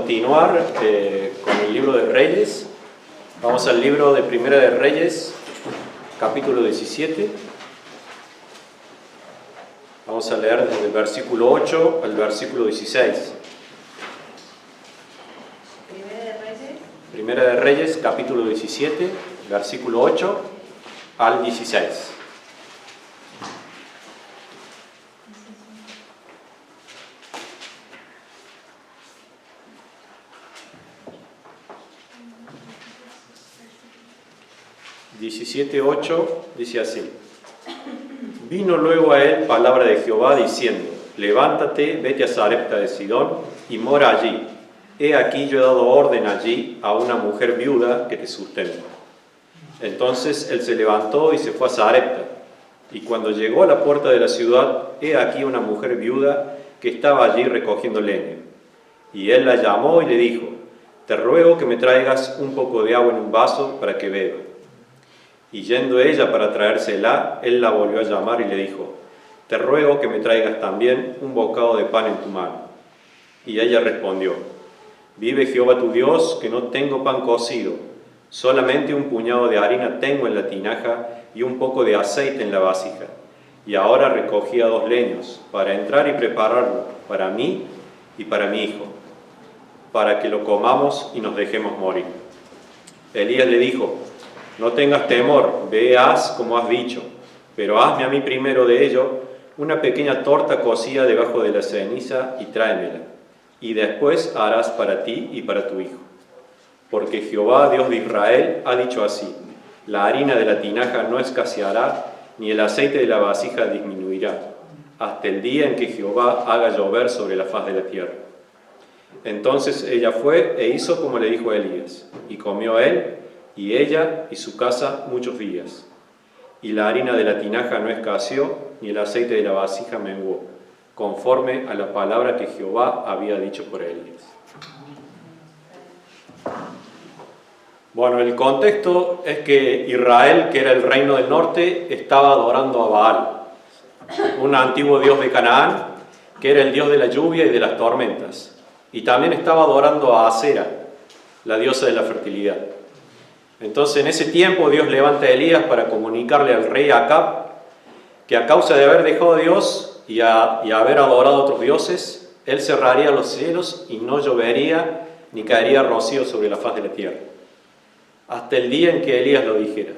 continuar con el libro de Reyes. Vamos al libro de Primera de Reyes, capítulo 17. Vamos a leer desde el versículo 8 al versículo 16. Primera de Reyes, capítulo 17, versículo 8 al 16. Dice así: Vino luego a él palabra de Jehová diciendo: Levántate, vete a Sarepta de Sidón y mora allí. He aquí yo he dado orden allí a una mujer viuda que te sustenta. Entonces él se levantó y se fue a Sarepta. Y cuando llegó a la puerta de la ciudad, he aquí una mujer viuda que estaba allí recogiendo leña. Y él la llamó y le dijo: Te ruego que me traigas un poco de agua en un vaso para que beba. Y yendo ella para traérsela, él la volvió a llamar y le dijo: Te ruego que me traigas también un bocado de pan en tu mano. Y ella respondió: Vive Jehová tu Dios, que no tengo pan cocido, solamente un puñado de harina tengo en la tinaja y un poco de aceite en la vasija. Y ahora recogía 2 leños para entrar y prepararlo para mí y para mi hijo, para que lo comamos y nos dejemos morir. Elías le dijo: No tengas temor, ve, haz como has dicho, pero hazme a mí primero de ello una pequeña torta cocida debajo de la ceniza y tráemela, y después harás para ti y para tu hijo. Porque Jehová, Dios de Israel, ha dicho así: la harina de la tinaja no escaseará, ni el aceite de la vasija disminuirá, hasta el día en que Jehová haga llover sobre la faz de la tierra. Entonces ella fue e hizo como le dijo Elías, y comió él y ella y su casa muchos días. Y la harina de la tinaja no escaseó, ni el aceite de la vasija menguó, conforme a la palabra que Jehová había dicho por Elías. Bueno, el contexto es que Israel, que era el reino del norte, estaba adorando a Baal, un antiguo dios de Canaán, que era el dios de la lluvia y de las tormentas. Y también estaba adorando a Asera, la diosa de la fertilidad. Entonces, en ese tiempo, Dios levanta a Elías para comunicarle al rey Acab que a causa de haber dejado a Dios y haber adorado a otros dioses, él cerraría los cielos y no llovería ni caería rocío sobre la faz de la tierra, hasta el día en que Elías lo dijera.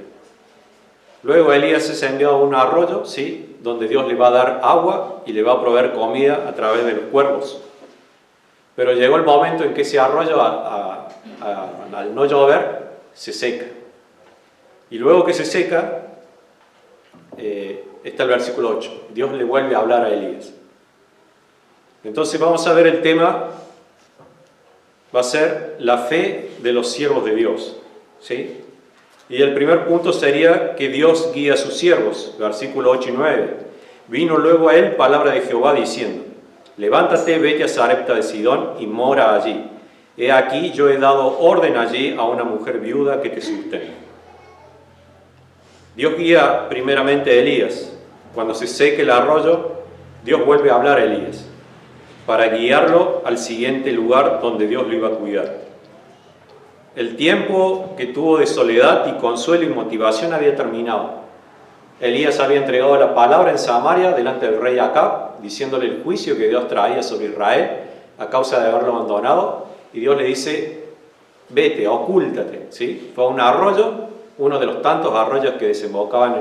Luego Elías es enviado a un arroyo, ¿sí?, donde Dios le va a dar agua y le va a proveer comida a través de los cuervos. Pero llegó el momento en que ese arroyo, al no llover, se seca. Y luego que se seca, está el versículo 8. Dios le vuelve a hablar a Elías. Entonces vamos a ver el tema, va a ser la fe de los siervos de Dios, ¿sí? Y el primer punto sería que Dios guía a sus siervos, versículo 8 y 9. Vino luego a él palabra de Jehová diciendo: Levántate, vete a Sarepta de Sidón y mora allí. He aquí yo he dado orden allí a una mujer viuda que te sustente. Dios guía primeramente a Elías. Cuando se seque el arroyo, Dios vuelve a hablar a Elías para guiarlo al siguiente lugar donde Dios lo iba a cuidar. El tiempo que tuvo de soledad y consuelo y motivación había terminado. Elías había entregado la palabra en Samaria delante del rey Acab, diciéndole el juicio que Dios traía sobre Israel a causa de haberlo abandonado. Y Dios le dice: vete, ocúltate, ¿sí? Fue a un arroyo, uno de los tantos arroyos que desembocaban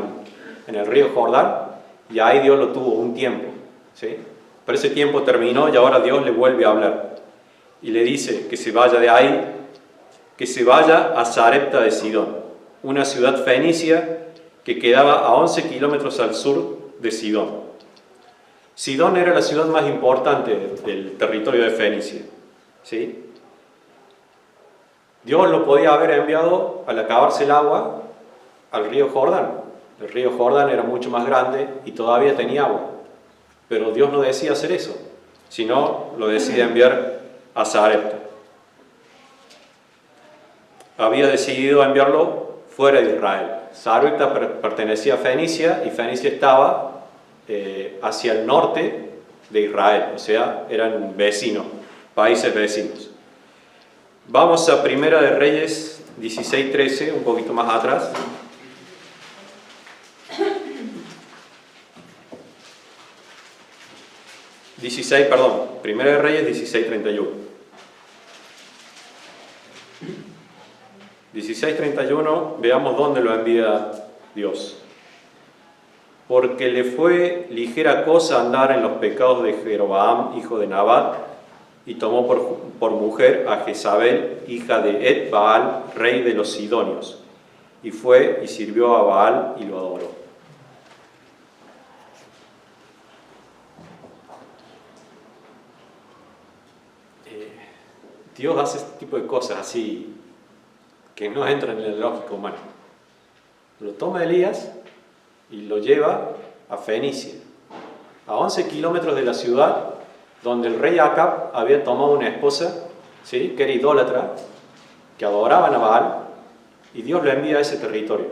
en el río Jordán, y ahí Dios lo tuvo un tiempo, ¿sí? Pero ese tiempo terminó y ahora Dios le vuelve a hablar. Y le dice que se vaya de ahí, que se vaya a Sarepta de Sidón, una ciudad fenicia que quedaba a 11 kilómetros al sur de Sidón. Sidón era la ciudad más importante del territorio de Fenicia, ¿sí? Dios lo podía haber enviado al acabarse el agua al río Jordán. El río Jordán era mucho más grande y todavía tenía agua. Pero Dios no decía hacer eso, sino lo decide enviar a Sarepta. Había decidido enviarlo fuera de Israel. Sarepta pertenecía a Fenicia y Fenicia estaba hacia el norte de Israel, o sea, eran vecinos, países vecinos. Vamos a Primera de Reyes 16:13, un poquito más atrás. Primera de Reyes 16:31. 16:31, veamos dónde lo envía Dios. Porque le fue ligera cosa andar en los pecados de Jeroboam, hijo de Nabat, y tomó por mujer a Jezabel, hija de Et-Baal, rey de los Sidonios, y fue y sirvió a Baal y lo adoró. Dios hace este tipo de cosas así que no entran en la lógica humana. Lo toma Elías y lo lleva a Fenicia, a 11 kilómetros de la ciudad, donde el rey Acab había tomado una esposa, ¿sí?, que era idólatra, que adoraban a Baal, y Dios lo envía a ese territorio.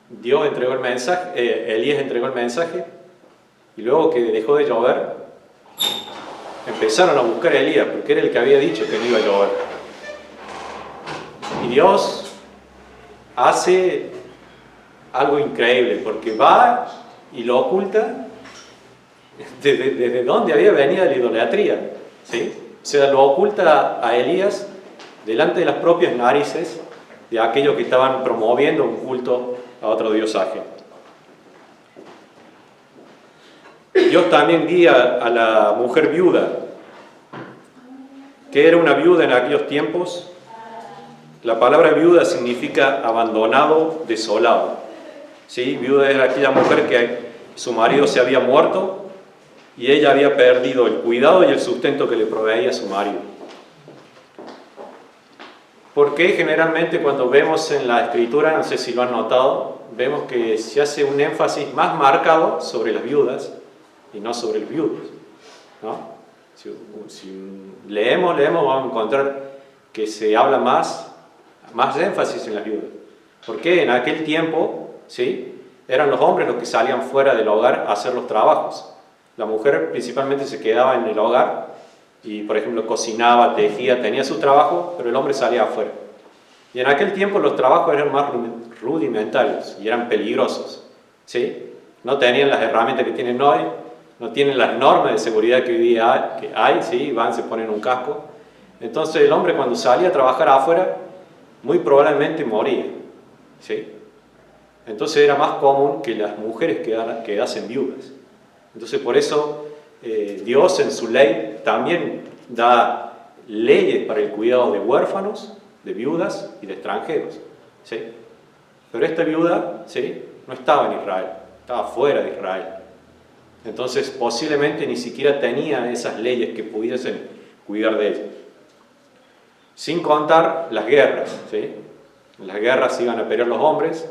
Dios entregó el mensaje, Elías entregó el mensaje, y luego que dejó de llover, empezaron a buscar a Elías, porque era el que había dicho que no iba a llover. Y Dios hace algo increíble, porque va y lo oculta desde donde había venido la idolatría, ¿sí? O sea, lo oculta a Elías delante de las propias narices de aquellos que estaban promoviendo un culto a otro dios ajeno. Dios también guía a la mujer viuda, que era una viuda en aquellos tiempos. La palabra viuda significa abandonado, desolado, ¿sí? Viuda era aquella mujer que su marido se había muerto y ella había perdido el cuidado y el sustento que le proveía a su marido. Porque generalmente cuando vemos en la Escritura, no sé si lo han notado, vemos que se hace un énfasis más marcado sobre las viudas y no sobre los viudos, ¿no? Si leemos, vamos a encontrar que se habla más énfasis en las viudas. Porque en aquel tiempo, ¿sí?, eran los hombres los que salían fuera del hogar a hacer los trabajos. La mujer principalmente se quedaba en el hogar y, por ejemplo, cocinaba, tejía, tenía su trabajo, pero el hombre salía afuera. Y en aquel tiempo los trabajos eran más rudimentarios y eran peligrosos, ¿sí? No tenían las herramientas que tienen hoy, no tienen las normas de seguridad que hoy día hay, ¿sí? Van, se ponen un casco. Entonces el hombre cuando salía a trabajar afuera, muy probablemente moría, ¿sí? Entonces era más común que las mujeres quedasen viudas. Entonces por eso Dios en su ley también da leyes para el cuidado de huérfanos, de viudas y de extranjeros, ¿sí? Pero esta viuda, ¿sí?, no estaba en Israel, estaba fuera de Israel. Entonces posiblemente ni siquiera tenía esas leyes que pudiesen cuidar de ella. Sin contar las guerras, ¿sí? En las guerras iban a pelear los hombres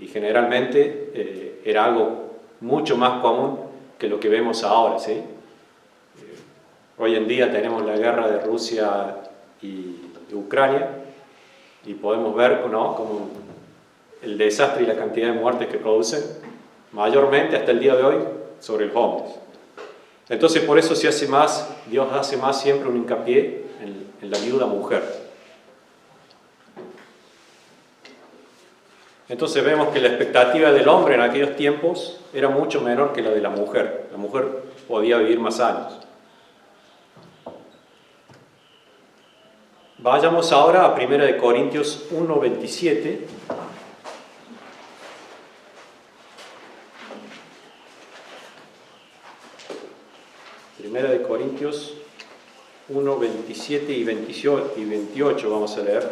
y generalmente era algo mucho más común que lo que vemos ahora, ¿sí? Hoy en día tenemos la guerra de Rusia y de Ucrania y podemos ver, ¿no?, como el desastre y la cantidad de muertes que producen, mayormente hasta el día de hoy, sobre los hombres. Entonces por eso Dios hace más siempre un hincapié en la viuda mujer. Entonces vemos que la expectativa del hombre en aquellos tiempos era mucho menor que la de la mujer. La mujer podía vivir más años. Vayamos ahora a 1 Corintios 1:27. Primera de Corintios 1, 27 y 28 vamos a leer.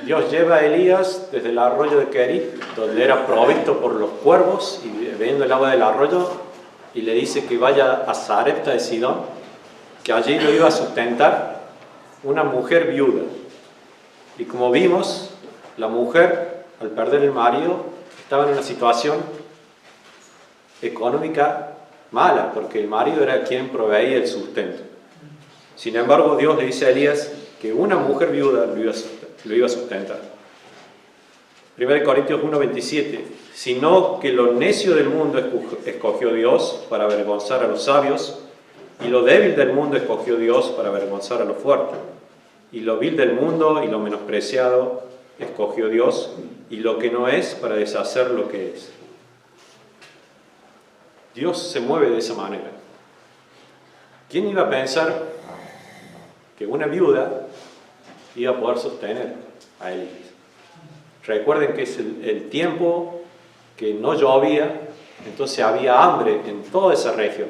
Dios lleva a Elías desde el arroyo de Kerit, donde era provisto por los cuervos y bebiendo el agua del arroyo, y le dice que vaya a Sarepta de Sidón, que allí lo iba a sustentar una mujer viuda. Y como vimos, la mujer, al perder el marido, estaba en una situación económica mala, porque el marido era quien proveía el sustento. Sin embargo, Dios le dice a Elías que una mujer viuda lo iba a sustentar. 1 Corintios 1:27, sino que lo necio del mundo escogió Dios para avergonzar a los sabios, y lo débil del mundo escogió Dios para avergonzar a lo fuerte, y lo vil del mundo y lo menospreciado escogió Dios, y lo que no es para deshacer lo que es. Dios se mueve de esa manera. ¿Quién iba a pensar que una viuda iba a poder sostener a Elías? Recuerden que es el tiempo que no llovía, entonces había hambre en toda esa región.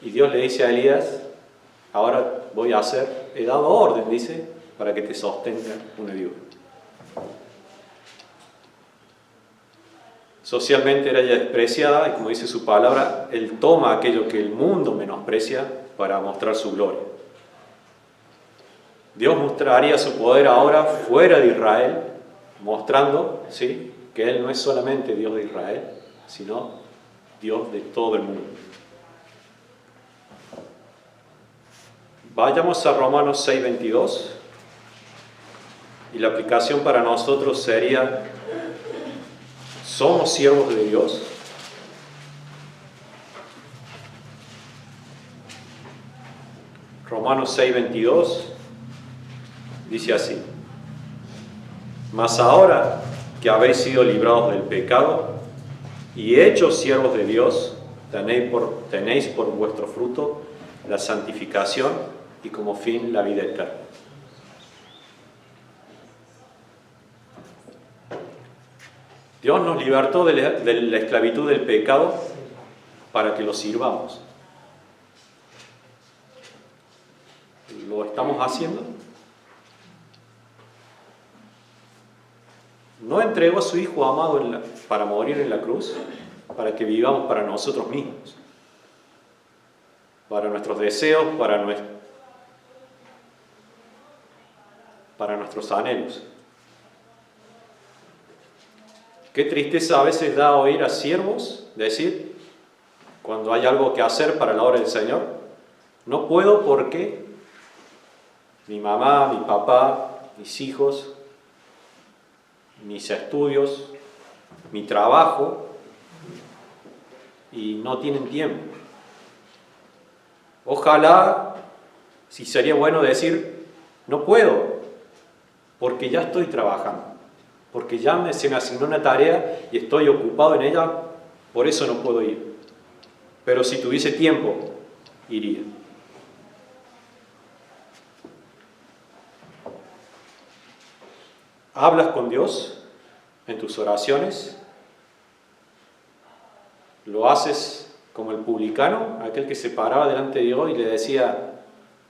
Y Dios le dice a Elías, ahora he dado orden, dice, para que te sostenga una viuda. Socialmente era ella despreciada, y como dice su palabra, Él toma aquello que el mundo menosprecia para mostrar su gloria. Dios mostraría su poder ahora fuera de Israel, mostrando, ¿sí?, que Él no es solamente Dios de Israel, sino Dios de todo el mundo. Vayamos a Romanos 6:22, y la aplicación para nosotros sería: ¿somos siervos de Dios? Romanos 6:22 dice así: mas ahora que habéis sido librados del pecado y hechos siervos de Dios, tenéis por vuestro fruto la santificación y como fin la vida eterna. Dios nos libertó de la esclavitud del pecado para que lo sirvamos. ¿Lo estamos haciendo? No entregó a su Hijo amado para morir en la cruz, para que vivamos para nosotros mismos, para nuestros deseos, para nuestros anhelos. Qué tristeza a veces da oír a siervos decir, cuando hay algo que hacer para la obra del Señor, no puedo porque mi mamá, mi papá, mis hijos, mis estudios, mi trabajo, y no tienen tiempo. Ojalá, si sería bueno decir, no puedo, porque ya estoy trabajando, porque ya se me asignó una tarea y estoy ocupado en ella, por eso no puedo ir. Pero si tuviese tiempo, iría. ¿Hablas con Dios en tus oraciones? ¿Lo haces como el publicano, aquel que se paraba delante de Dios y le decía,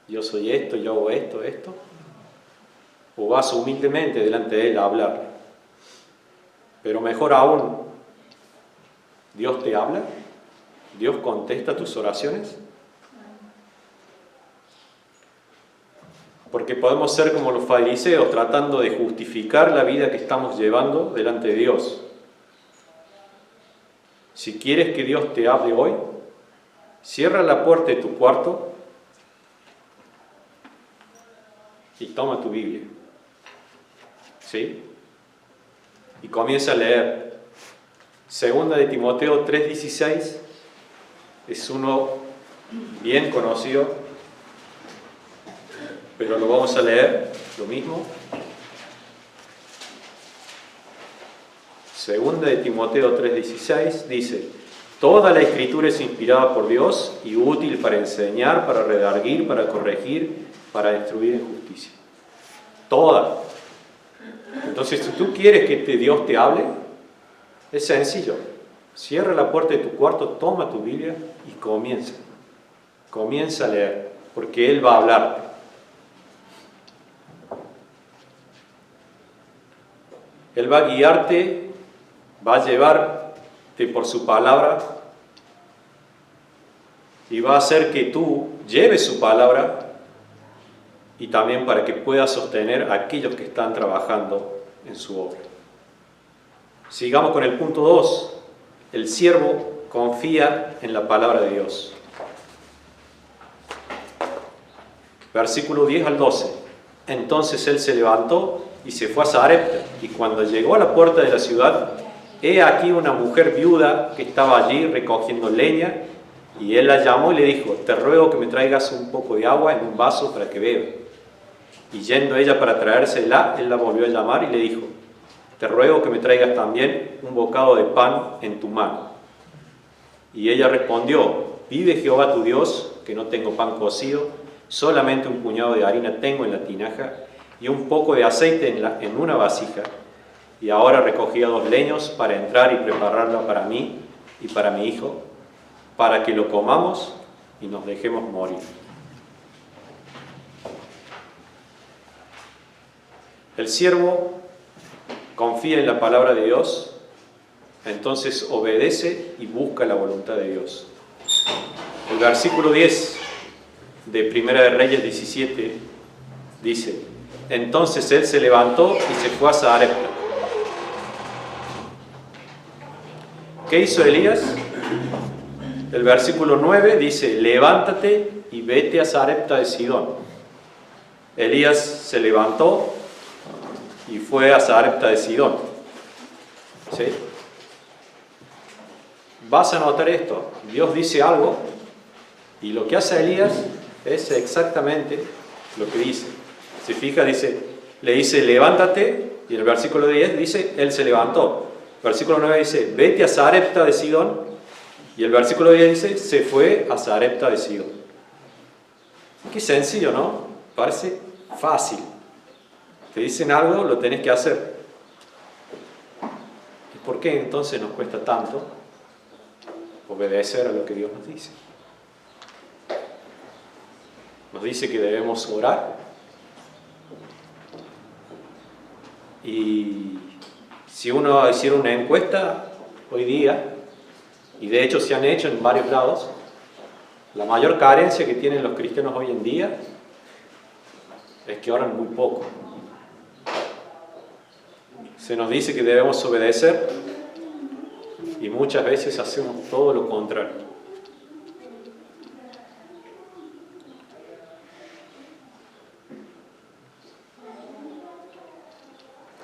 yo soy esto, yo hago esto, esto? ¿O vas humildemente delante de Él a hablar? Pero mejor aún, ¿Dios te habla? ¿Dios contesta tus oraciones? Porque podemos ser como los fariseos, tratando de justificar la vida que estamos llevando delante de Dios. Si quieres que Dios te hable hoy, cierra la puerta de tu cuarto y toma tu Biblia. ¿Sí? Y comienza a leer. Segunda de Timoteo 3:16 es uno bien conocido, pero lo vamos a leer, lo mismo. Segunda de Timoteo 3:16 dice, toda la Escritura es inspirada por Dios y útil para enseñar, para redarguir, para corregir, para instruir en justicia. Toda. Entonces, si tú quieres que Dios te hable, es sencillo. Cierra la puerta de tu cuarto, toma tu Biblia y comienza. Comienza a leer, porque Él va a hablarte. Él va a guiarte, va a llevarte por su palabra y va a hacer que tú lleves su palabra y también para que puedas sostener a aquellos que están trabajando en su obra. Sigamos con el punto 2. El siervo confía en la palabra de Dios. Versículo 10 al 12. Entonces él se levantó y se fue a Sarepta. Y cuando llegó a la puerta de la ciudad, he aquí una mujer viuda que estaba allí recogiendo leña, y él la llamó y le dijo: te ruego que me traigas un poco de agua en un vaso para que beba. Y yendo ella para traérsela, él la volvió a llamar y le dijo: te ruego que me traigas también un bocado de pan en tu mano. Y ella respondió: vive Jehová tu Dios, que no tengo pan cocido, solamente un puñado de harina tengo en la tinaja y un poco de aceite en una vasija. Y ahora recogía 2 leños para entrar y prepararla para mí y para mi hijo, para que lo comamos y nos dejemos morir. El siervo confía en la palabra de Dios, entonces obedece y busca la voluntad de Dios. El versículo 10 de Primera de Reyes 17 dice: entonces él se levantó y se fue a Sarepta. ¿Qué hizo Elías? El versículo 9 dice: levántate y vete a Sarepta de Sidón. Elías se levantó y fue a Sarepta de Sidón. ¿Sí? Vas a notar esto: Dios dice algo y lo que hace Elías es exactamente lo que dice. Se fija, le dice levántate, y el versículo 10 dice él se levantó. El versículo 9 dice vete a Sarepta de Sidón, y el versículo 10 dice se fue a Sarepta de Sidón. Qué sencillo, ¿no? Parece fácil. Te dicen algo, lo tenés que hacer. ¿Y por qué entonces nos cuesta tanto obedecer a lo que Dios nos dice? Nos dice que debemos orar, y si uno hiciera una encuesta hoy día, y de hecho se han hecho en varios lados, la mayor carencia que tienen los cristianos hoy en día es que oran muy poco. Se nos dice que debemos obedecer y muchas veces hacemos todo lo contrario.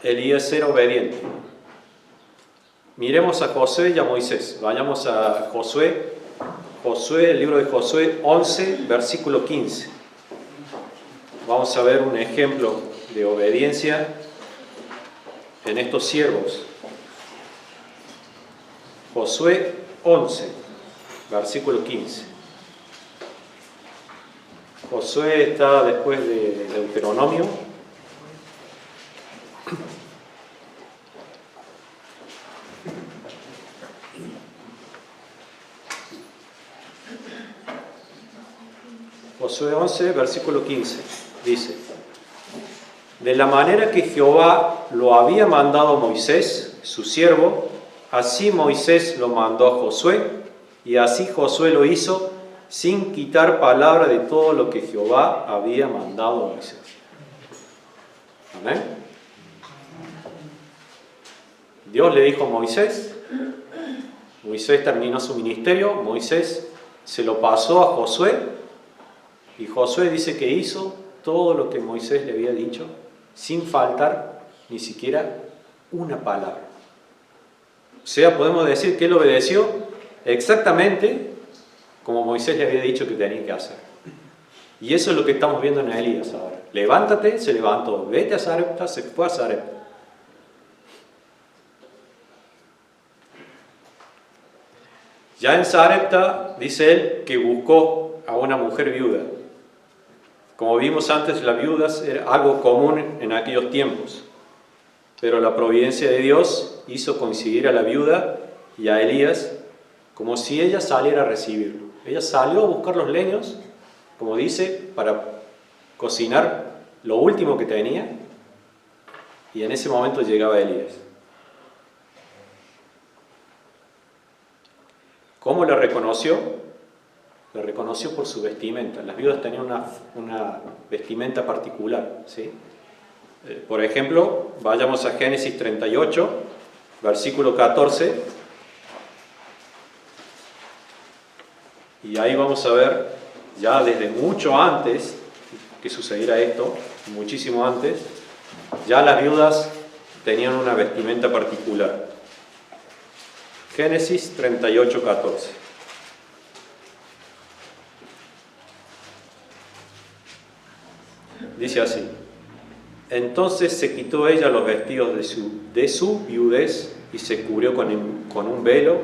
Elías era obediente. Miremos a Josué y a Moisés. Vayamos a Josué, el libro de Josué 11, versículo 15. Vamos a ver un ejemplo de obediencia en estos siervos. Josué 11, versículo 15. Josué está después de Deuteronomio. Josué 11, versículo 15, dice: de la manera que Jehová lo había mandado a Moisés, su siervo, así Moisés lo mandó a Josué, y así Josué lo hizo, sin quitar palabra de todo lo que Jehová había mandado a Moisés. Amén. Dios le dijo a Moisés, Moisés terminó su ministerio, Moisés se lo pasó a Josué, y Josué dice que hizo todo lo que Moisés le había dicho, sin faltar ni siquiera una palabra. O sea, podemos decir que él obedeció exactamente como Moisés le había dicho que tenía que hacer. Y eso es lo que estamos viendo en Elías ahora. Levántate, se levantó. Vete a Sarepta, se fue a Sarepta. Ya en Sarepta, dice él, que buscó a una mujer viuda. Como vimos antes, las viudas era algo común en aquellos tiempos. Pero la providencia de Dios hizo coincidir a la viuda y a Elías como si ella saliera a recibirlo. Ella salió a buscar los leños, como dice, para cocinar lo último que tenía, y en ese momento llegaba Elías. ¿Cómo la reconoció? La reconoció por su vestimenta. Las viudas tenían una vestimenta particular, ¿sí? Por ejemplo, vayamos a Génesis 38, versículo 14, y ahí vamos a ver, ya desde mucho antes que sucediera esto, muchísimo antes, Ya las viudas tenían una vestimenta particular. Génesis 38:14. Dice así: entonces se quitó ella los vestidos de su viudez y se cubrió con un velo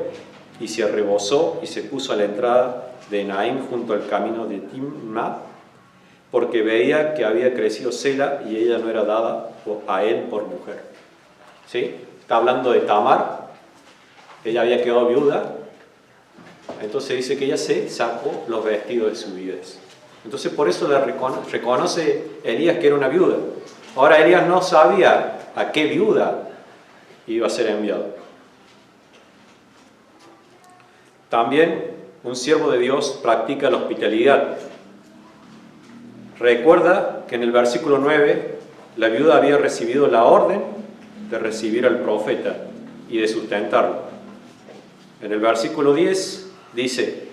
y se rebozó y se puso a la entrada de Enaim junto al camino de Timnat, porque veía que había crecido Sela y ella no era dada a él por mujer. ¿Sí? Está hablando de Tamar. Ella había quedado viuda, entonces dice que ella se sacó los vestidos de su viudez. Entonces por eso le reconoce Elías que era una viuda. Ahora Elías no sabía a qué viuda iba a ser enviado. También un siervo de Dios practica la hospitalidad. Recuerda que en el versículo 9 la viuda había recibido la orden de recibir al profeta y de sustentarlo. En el versículo 10 dice: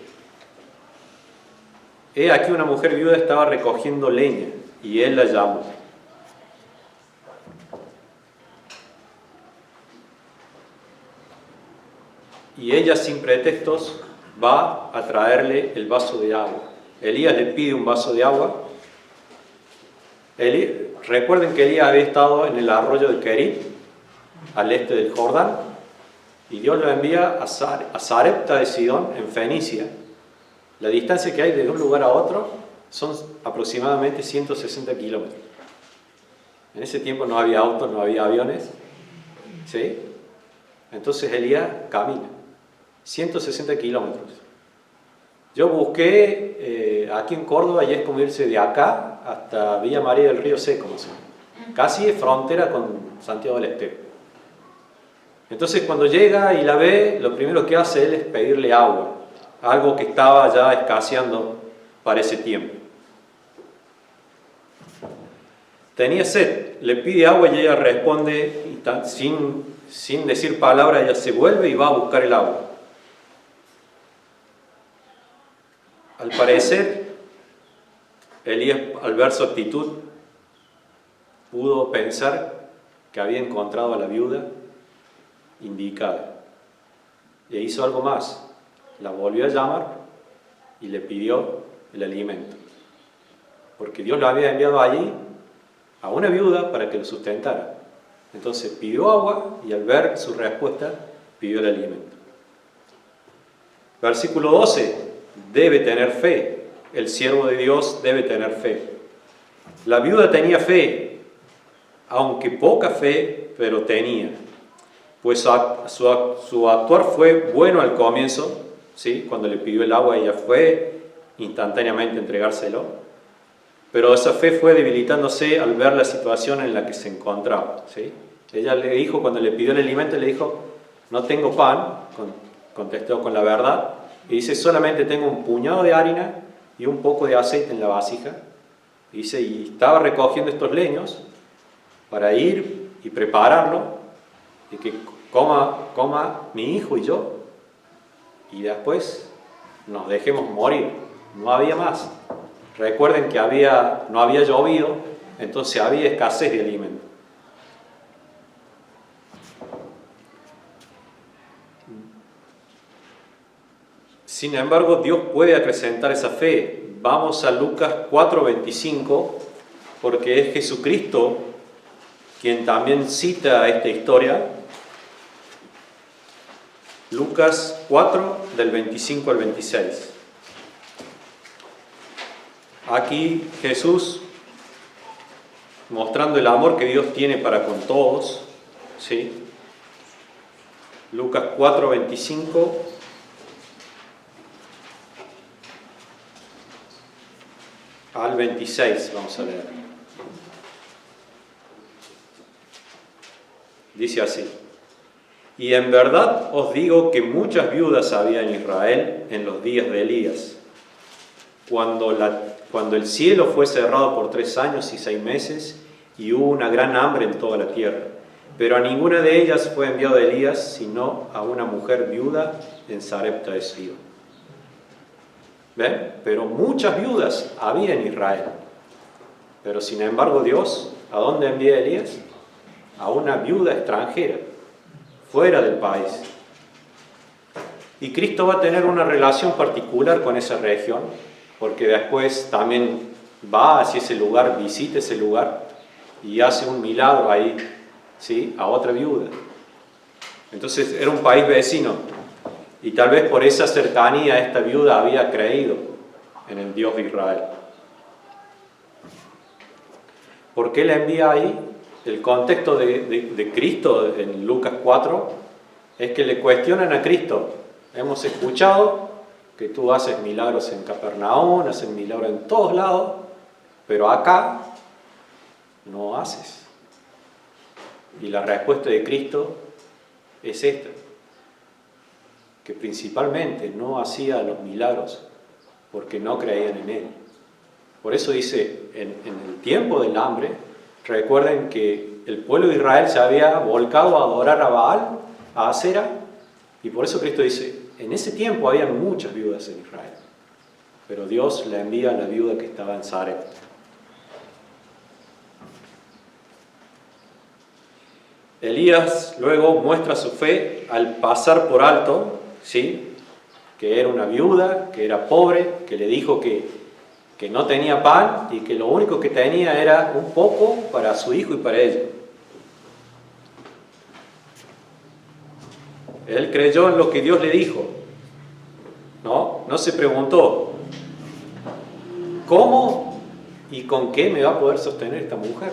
he aquí una mujer viuda estaba recogiendo leña y él la llamó. Y ella sin pretextos va a traerle el vaso de agua. Elías le pide un vaso de agua. Recuerden que Elías había estado en el arroyo de Kerit, al este del Jordán, y Dios lo envía a Sarepta de Sidón, en Fenicia. La distancia que hay de un lugar a otro son aproximadamente 160 kilómetros. En ese tiempo no había autos, no había aviones, ¿sí? Entonces Elías camina 160 kilómetros. Yo busqué aquí en Córdoba y es como irse de acá hasta Villa María del Río Seco, casi es frontera con Santiago del Estero. Entonces cuando llega y la ve, lo primero que hace él es pedirle agua, algo que estaba ya escaseando para ese tiempo. Tenía sed, le pide agua y ella responde, y sin decir palabra, ella se vuelve y va a buscar el agua. Al parecer, Elías, al ver su actitud, pudo pensar que había encontrado a la viuda indicada. E hizo algo más, la volvió a llamar y le pidió el alimento. Porque Dios lo había enviado allí a una viuda para que lo sustentara. Entonces pidió agua y al ver su respuesta, pidió el alimento. Versículo 12. Debe tener fe. El siervo de Dios debe tener fe. La viuda tenía fe, aunque poca fe, pero tenía. Pues su actuar fue bueno al comienzo, ¿sí? Cuando le pidió el agua, ella fue instantáneamente a entregárselo. Pero esa fe fue debilitándose al ver la situación en la que se encontraba, ¿sí? Ella le dijo, cuando le pidió el alimento, le dijo: no tengo pan, contestó con la verdad, y dice: solamente tengo un puñado de harina y un poco de aceite en la vasija. Y dice: y estaba recogiendo estos leños para ir y prepararlo, y que coma mi hijo y yo, y después nos dejemos morir. No había más. Recuerden que no había llovido, entonces había escasez de alimento. Sin embargo, Dios puede acrecentar esa fe. Vamos a Lucas 4:25, porque es Jesucristo quien también cita esta historia. Lucas 4, del 25 al 26. Aquí Jesús, mostrando el amor que Dios tiene para con todos, ¿sí? Lucas 4, 25 al 26, vamos a leer. Dice así: y en verdad os digo que muchas viudas había en Israel en los días de Elías, cuando el cielo fue cerrado por 3 años y 6 meses, y hubo una gran hambre en toda la tierra. Pero a ninguna de ellas fue enviado Elías, sino a una mujer viuda en Sarepta de Sidón. ¿Ven? Pero muchas viudas había en Israel. Pero sin embargo Dios ¿A dónde envía Elías? A una viuda extranjera, fuera del país. Y Cristo va a tener una relación particular con esa región, porque después también va hacia ese lugar, visita ese lugar y hace un milagro ahí, ¿sí?, a otra viuda. Entonces era un país vecino y tal vez por esa cercanía esta viuda había creído en el Dios de Israel. ¿Por qué la envía ahí? El contexto de Cristo en Lucas 4 es que le cuestionan a Cristo. Hemos escuchado que tú haces milagros en Capernaum, haces milagros en todos lados, pero acá no haces. Y la respuesta de Cristo es esta, que principalmente no hacía los milagros porque no creían en Él. Por eso dice, en el tiempo del hambre, recuerden que el pueblo de Israel se había volcado a adorar a Baal, a Asera, y por eso Cristo dice, en ese tiempo había muchas viudas en Israel, pero Dios le envía a la viuda que estaba en Sarepta. Elías luego muestra su fe al pasar por alto, ¿sí?, que era una viuda, que era pobre, que le dijo que no tenía pan y que lo único que tenía era un poco para su hijo y para ella. Él creyó en lo que Dios le dijo, no se preguntó ¿cómo y con qué me va a poder sostener esta mujer?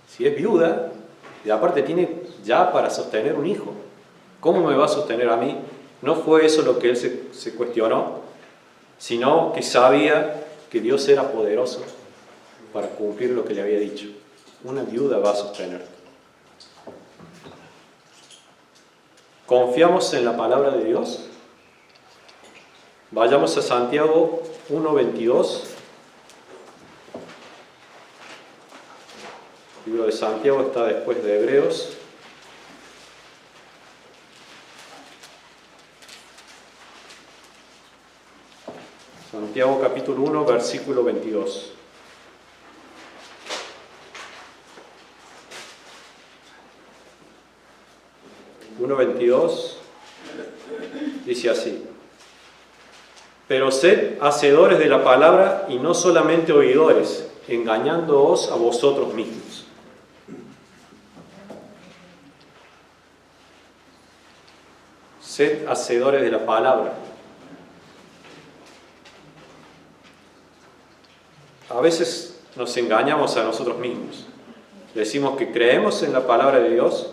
Si es viuda y aparte tiene ya para sostener un hijo, ¿cómo me va a sostener a mí? No fue eso lo que él se cuestionó, sino que sabía que Dios era poderoso para cumplir lo que le había dicho. Una viuda va a sostener. ¿Confiamos en la palabra de Dios? Vayamos a Santiago 1:22. El libro de Santiago está después de Hebreos. Santiago capítulo 1, versículo 22. Dice así: pero sed hacedores de la palabra y no solamente oidores, engañándoos a vosotros mismos. Sed hacedores de la palabra. A veces nos engañamos a nosotros mismos. Decimos que creemos en la palabra de Dios,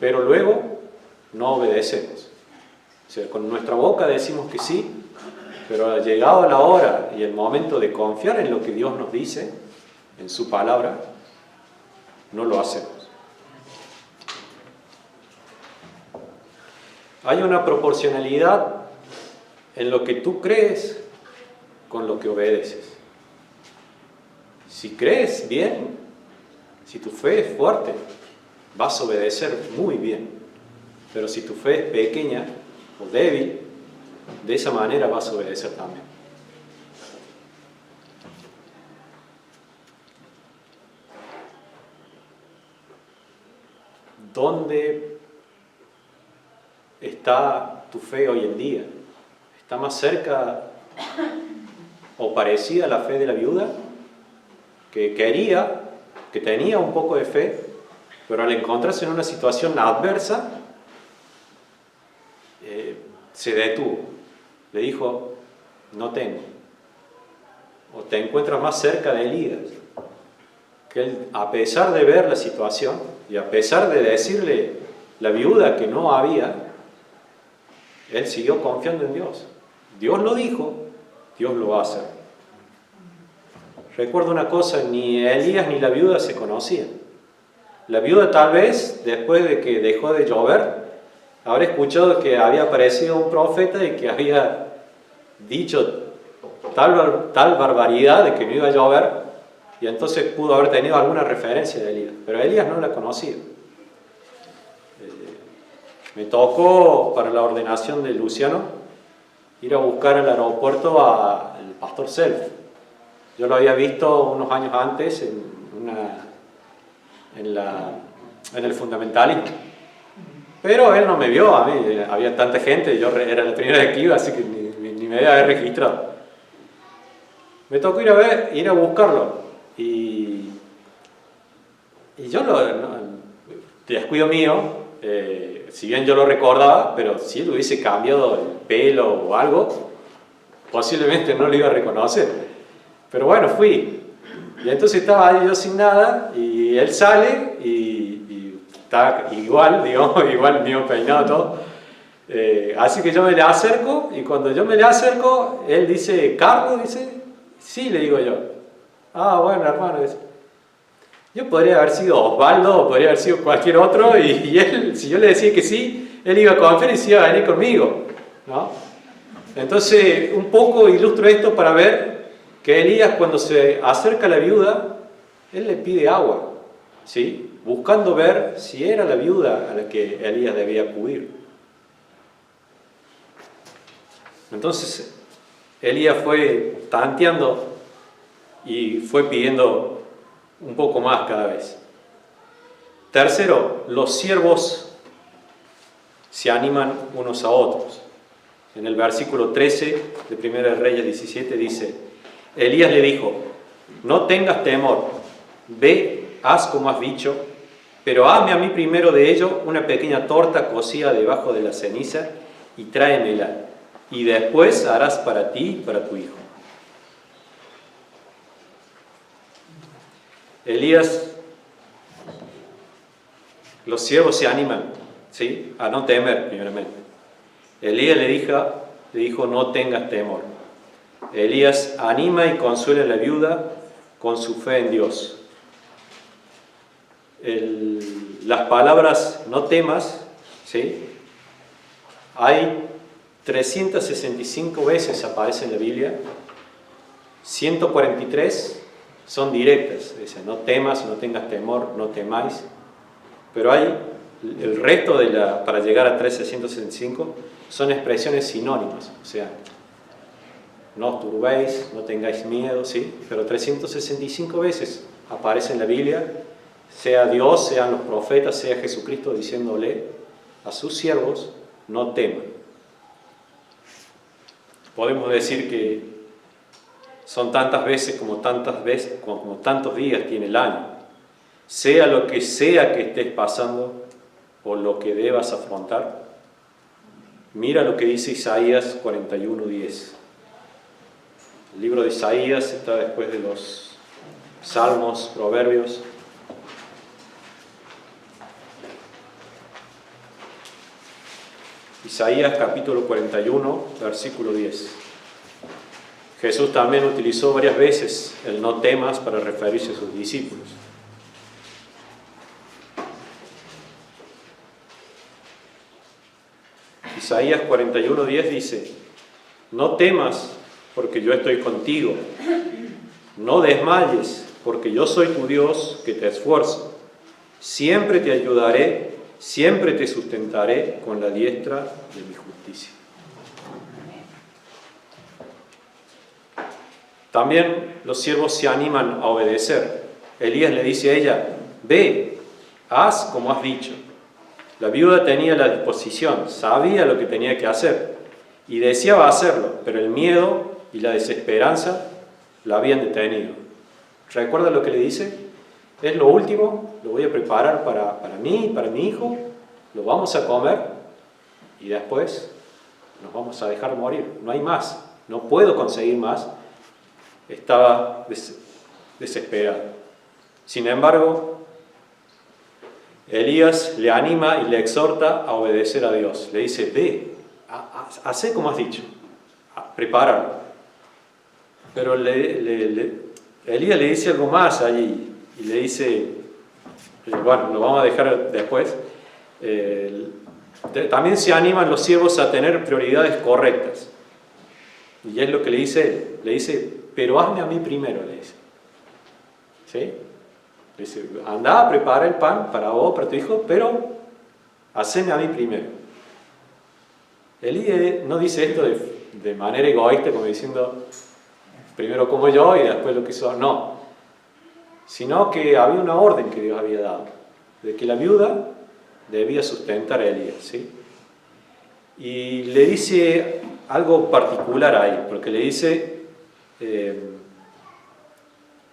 pero luego no obedecemos. O sea, con nuestra boca decimos que sí, pero llegado la hora y el momento de confiar en lo que Dios nos dice, en su palabra, no lo hacemos. Hay una proporcionalidad en lo que tú crees con lo que obedeces. Si crees bien, si tu fe es fuerte, vas a obedecer muy bien. Pero si tu fe es pequeña o débil, de esa manera vas a obedecer también. ¿Dónde está tu fe hoy en día? ¿Está más cerca o parecida a la fe de la viuda? Que tenía un poco de fe, pero al encontrarse en una situación adversa, se detuvo. Le dijo, no tengo. O te encuentras más cerca de Elías, que él, a pesar de ver la situación y a pesar de decirle la viuda que no había, él siguió confiando en Dios. Dios lo dijo, Dios lo va a hacer. Recuerdo una cosa, ni Elías ni la viuda se conocían. La viuda tal vez, después de que dejó de llover, habrá escuchado que había aparecido un profeta y que había dicho tal barbaridad de que no iba a llover, y entonces pudo haber tenido alguna referencia de Elías, pero Elías no la conocía. Me tocó para la ordenación de Luciano ir a buscar al aeropuerto al pastor Self. Yo lo había visto unos años antes en el fundamentalismo. Pero él no me vio a mí, había tanta gente, yo era la primera vez que iba, así que ni me había registrado. Me tocó ir a buscarlo, y yo descuido mío, si bien yo lo recordaba, pero si él hubiese cambiado el pelo o algo, posiblemente no lo iba a reconocer. Pero bueno, fui. Y entonces estaba ahí yo sin nada, y él sale, y está igual, digamos, igual mío peinado todo. Así que yo me le acerco, y cuando yo me le acerco, él dice, ¿Carlos? Dice, sí, le digo yo. Ah, bueno, hermano, dice. Yo podría haber sido Osvaldo, o podría haber sido cualquier otro, y él, si yo le decía que sí, él iba a confiar y se iba a venir conmigo, ¿no? Entonces, un poco ilustro esto para ver que Elías, cuando se acerca a la viuda, él le pide agua, ¿sí? Buscando ver si era la viuda a la que Elías debía acudir. Entonces, Elías fue tanteando y fue pidiendo un poco más cada vez. Tercero, los siervos se animan unos a otros. En el versículo 13 de 1 Reyes 17 dice, Elías le dijo, no tengas temor, ve, haz como has dicho, pero hazme a mí primero de ello una pequeña torta cocida debajo de la ceniza y tráemela, y después harás para ti y para tu hijo. Elías, los siervos se animan, ¿sí?, a no temer primeramente. Elías le dijo, no tengas temor. Elías anima y consuela a la viuda con su fe en Dios. Las palabras no temas, ¿sí?, hay 365 veces aparecen en la Biblia, 143 son directas, dicen no temas, no tengas temor, no temáis, pero hay el resto para llegar a 365 son expresiones sinónimas, o sea, no os turbéis, no tengáis miedo, ¿sí? Pero 365 veces aparece en la Biblia, sea Dios, sean los profetas, sea Jesucristo diciéndole a sus siervos, no teman. Podemos decir que son tantas veces como tantos días tiene el año. Sea lo que sea que estés pasando o lo que debas afrontar, mira lo que dice Isaías 41:10. El libro de Isaías está después de los Salmos, Proverbios. Isaías capítulo 41, versículo 10. Jesús también utilizó varias veces el no temas para referirse a sus discípulos. Isaías 41:10 dice, no temas porque yo estoy contigo, no desmayes porque yo soy tu Dios que te esfuerzo, siempre te ayudaré, siempre te sustentaré con la diestra de mi justicia. También los siervos se animan a obedecer. Elías le dice a ella, ve, haz como has dicho. La viuda tenía la disposición, sabía lo que tenía que hacer y deseaba hacerlo, pero el miedo y la desesperanza la habían detenido. ¿Recuerda lo que le dice? Es lo último, lo voy a preparar para mí, para mi hijo, lo vamos a comer y después nos vamos a dejar morir. No hay más, no puedo conseguir más. Estaba desesperado. Sin embargo, Elías le anima y le exhorta a obedecer a Dios. Le dice, ve, haz como has dicho, prepáralo. Pero Elías le dice algo más allí y le dice, bueno, lo vamos a dejar después. También se animan los siervos a tener prioridades correctas. Y es lo que le dice él. Le dice, pero hazme a mí primero, le dice. ¿Sí? Le dice, anda a preparar el pan para vos, para tu hijo, pero haceme a mí primero. Elías no dice esto de manera egoísta, como diciendo, primero como yo y después lo que hizo. No. sino que había una orden que Dios había dado, de que la viuda debía sustentar a Elías, ¿sí? Y le dice algo particular ahí, porque le dice,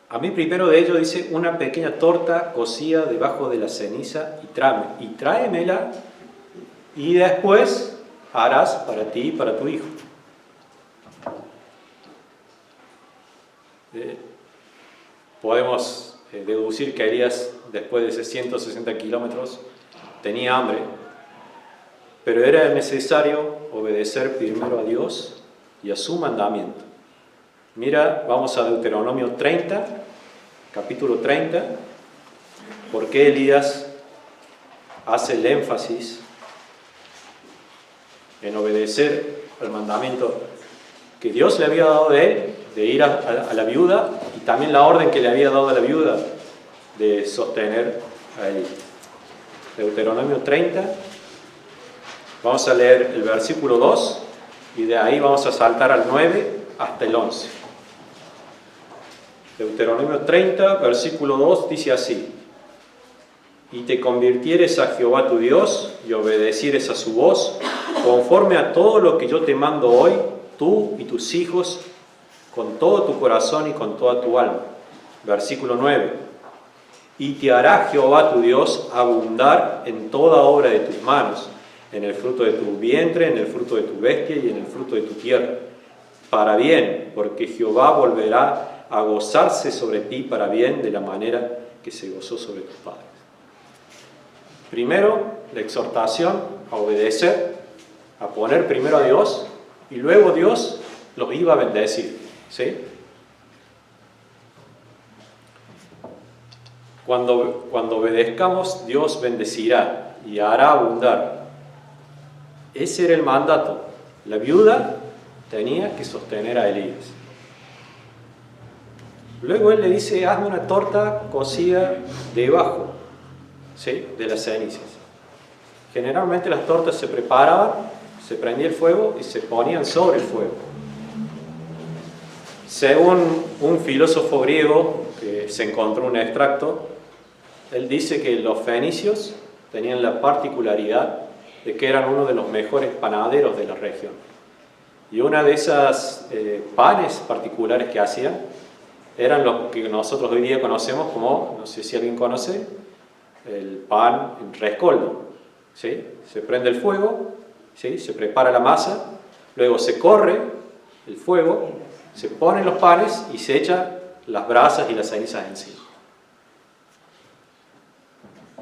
a mí primero de ello dice, una pequeña torta cocida debajo de la ceniza y tráemela, y después harás para ti y para tu hijo. Podemos deducir que Elías, después de esos 160 kilómetros, tenía hambre, pero era necesario obedecer primero a Dios y a su mandamiento. Mira, vamos a Deuteronomio 30, capítulo 30, porque Elías hace el énfasis en obedecer al mandamiento que Dios le había dado de él, de ir a la viuda, y también la orden que le había dado a la viuda de sostener a Elías. Deuteronomio 30, vamos a leer el versículo 2 y de ahí vamos a saltar al 9 hasta el 11. Deuteronomio 30, versículo 2 dice así: y te convirtieres a Jehová tu Dios y obedecieres a su voz, conforme a todo lo que yo te mando hoy, tú y tus hijos, con todo tu corazón y con toda tu alma. Versículo 9: y te hará Jehová tu Dios abundar en toda obra de tus manos, en el fruto de tu vientre, en el fruto de tu bestia y en el fruto de tu tierra, para bien, porque Jehová volverá a gozarse sobre ti para bien, de la manera que se gozó sobre tus padres. Primero, la exhortación a obedecer, a poner primero a Dios, y luego Dios los iba a bendecir, ¿sí? Cuando obedezcamos, Dios bendecirá y hará abundar. Ese era el mandato. La viuda tenía que sostener a Elías. Luego él le dice: hazme una torta cocida debajo, ¿sí?, de las cenizas. Generalmente las tortas se preparaban, se prendía el fuego y se ponían sobre el fuego. Según un filósofo griego que se encontró un extracto, él dice que los fenicios tenían la particularidad de que eran uno de los mejores panaderos de la región. Y una de esas panes particulares que hacían eran los que nosotros hoy día conocemos como, no sé si alguien conoce, el pan en rescoldo, ¿sí? Se prende el fuego, ¿sí?, se prepara la masa, luego se corre el fuego, se ponen los panes y se echan las brasas y las cenizas encima.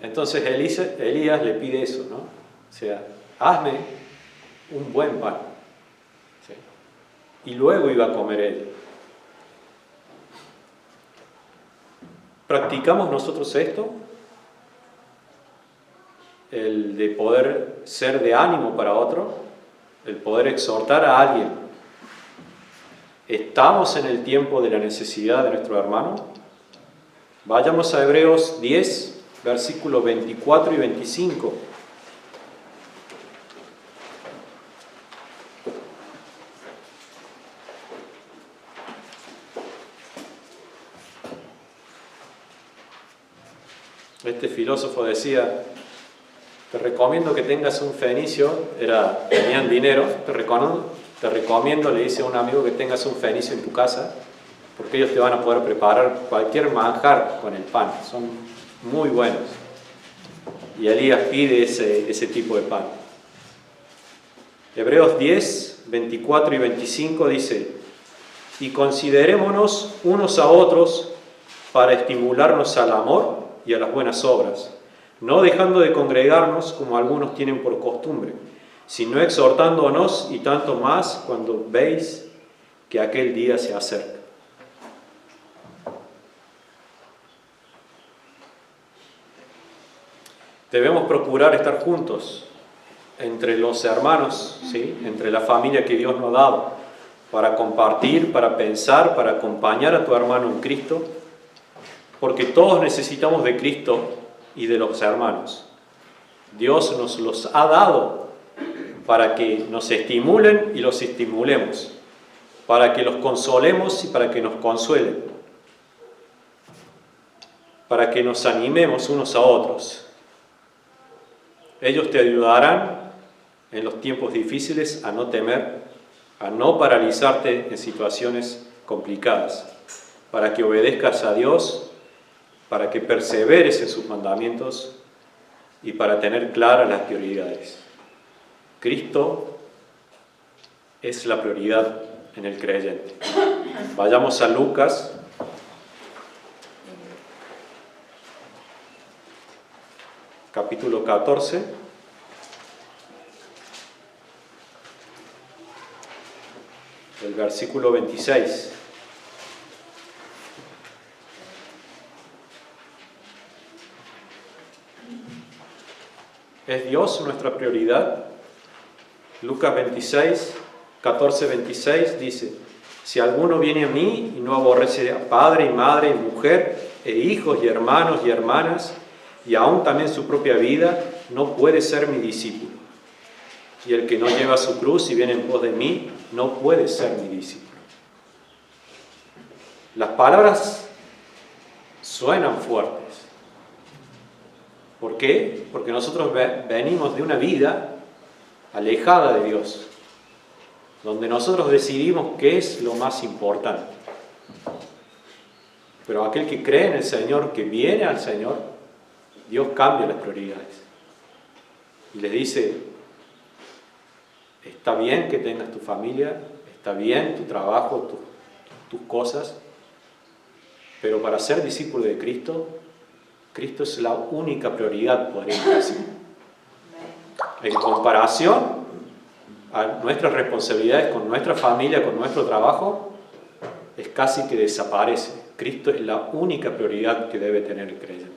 Entonces Elías le pide eso, ¿no? O sea, hazme un buen pan, ¿sí? Y luego iba a comer él. ¿Practicamos nosotros esto? El de poder ser de ánimo para otro, el poder exhortar a alguien. ¿Estamos en el tiempo de la necesidad de nuestro hermano? Vayamos a Hebreos 10, versículos 24 y 25. Este filósofo decía: te recomiendo que tengas un fenicio, tenían dinero, te recomiendo, le dice a un amigo, que tengas un fenicio en tu casa, porque ellos te van a poder preparar cualquier manjar con el pan, son muy buenos. Y Elías pide ese tipo de pan. Hebreos 10, 24 y 25 dice: y considerémonos unos a otros para estimularnos al amor y a las buenas obras, no dejando de congregarnos como algunos tienen por costumbre, sino exhortándonos, y tanto más cuando veis que aquel día se acerca. Debemos procurar estar juntos entre los hermanos, ¿sí?, entre la familia que Dios nos ha dado, para compartir, para pensar, para acompañar a tu hermano en Cristo, porque todos necesitamos de Cristo y de los hermanos. Dios nos los ha dado para que nos estimulen y los estimulemos, para que los consolemos y para que nos consuelen. para que nos animemos unos a otros. Ellos te ayudarán en los tiempos difíciles a no temer, a no paralizarte en situaciones complicadas, para que obedezcas a Dios, para que perseveres en sus mandamientos y para tener claras las prioridades. Cristo es la prioridad en el creyente. Vayamos a Lucas, capítulo 14. El versículo 26. ¿Es Dios nuestra prioridad? Lucas 26, 14, 26 dice: si alguno viene a mí y no aborrece a padre y madre y mujer e hijos y hermanos y hermanas y aún también su propia vida, no puede ser mi discípulo. Y el que no lleva su cruz y viene en pos de mí, no puede ser mi discípulo. Las palabras suenan fuertes. ¿Por qué? Porque nosotros venimos de una vida alejada de Dios, donde nosotros decidimos qué es lo más importante. Pero aquel que cree en el Señor, que viene al Señor, Dios cambia las prioridades. Y le dice: está bien que tengas tu familia, está bien tu trabajo, tus cosas, pero para ser discípulo de Cristo, Cristo es la única prioridad, podríamos decir. En comparación a nuestras responsabilidades con nuestra familia, con nuestro trabajo, es casi que desaparece. Cristo es la única prioridad que debe tener el creyente.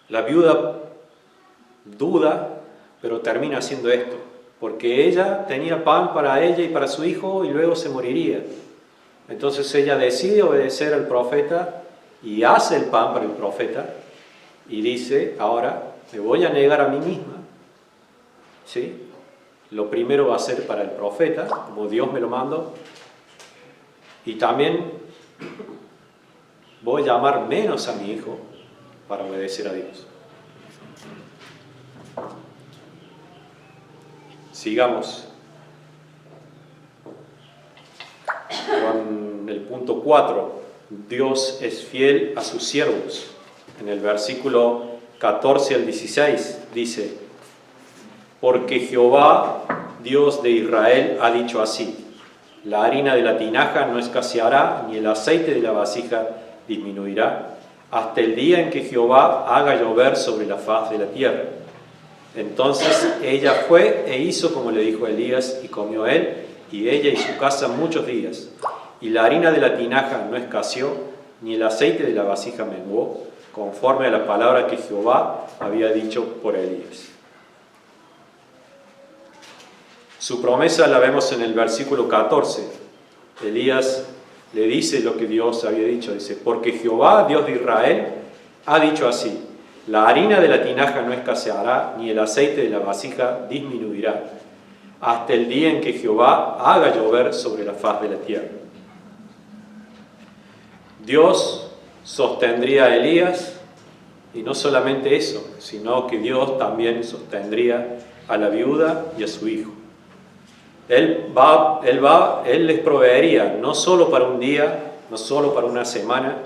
La viuda duda, pero termina haciendo esto, porque ella tenía pan para ella y para su hijo y luego se moriría. Entonces ella decide obedecer al profeta y hace el pan para el profeta y dice: ahora me voy a negar a mí misma, ¿sí? Lo primero va a ser para el profeta, como Dios me lo mandó, y también voy a amar menos a mi hijo para obedecer a Dios. Sigamos con el punto 4. Dios es fiel a sus siervos. En el versículo 14 al 16 dice: porque Jehová, Dios de Israel, ha dicho así: la harina de la tinaja no escaseará, ni el aceite de la vasija disminuirá, hasta el día en que Jehová haga llover sobre la faz de la tierra. Entonces ella fue e hizo como le dijo Elías, y comió él y ella y su casa muchos días. Y la harina de la tinaja no escaseó, ni el aceite de la vasija menguó, conforme a la palabra que Jehová había dicho por Elías. Su promesa la vemos en el versículo 14. Elías le dice lo que Dios había dicho. Dice: porque Jehová, Dios de Israel, ha dicho así: la harina de la tinaja no escaseará, ni el aceite de la vasija disminuirá, hasta el día en que Jehová haga llover sobre la faz de la tierra. Dios sostendría a Elías, y no solamente eso, sino que Dios también sostendría a la viuda y a su hijo. Él les proveería no solo para un día, no solo para una semana,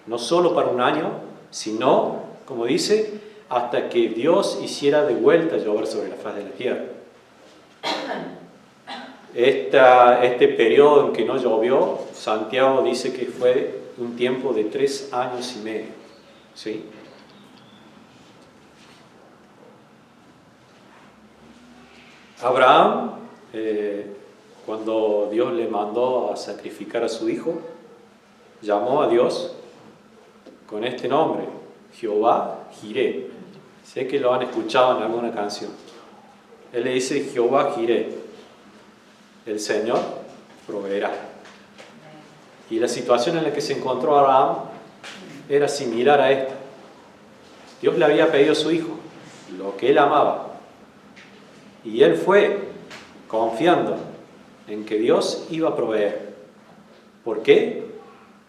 no solo para un año, sino, como dice, hasta que Dios hiciera de vuelta llover sobre la faz de la tierra. Este periodo en que no llovió, Santiago dice que fue un tiempo de 3 años y medio, ¿sí? Abraham, cuando Dios le mandó a sacrificar a su hijo, llamó a Dios con este nombre: Jehová Jireh. Sé que lo han escuchado en alguna canción. Él le dice: Jehová Jireh, el Señor proveerá. Y la situación en la que se encontró Abraham era similar a esta. Dios le había pedido a su hijo lo que él amaba, y él fue confiando en que Dios iba a proveer. ¿Por qué?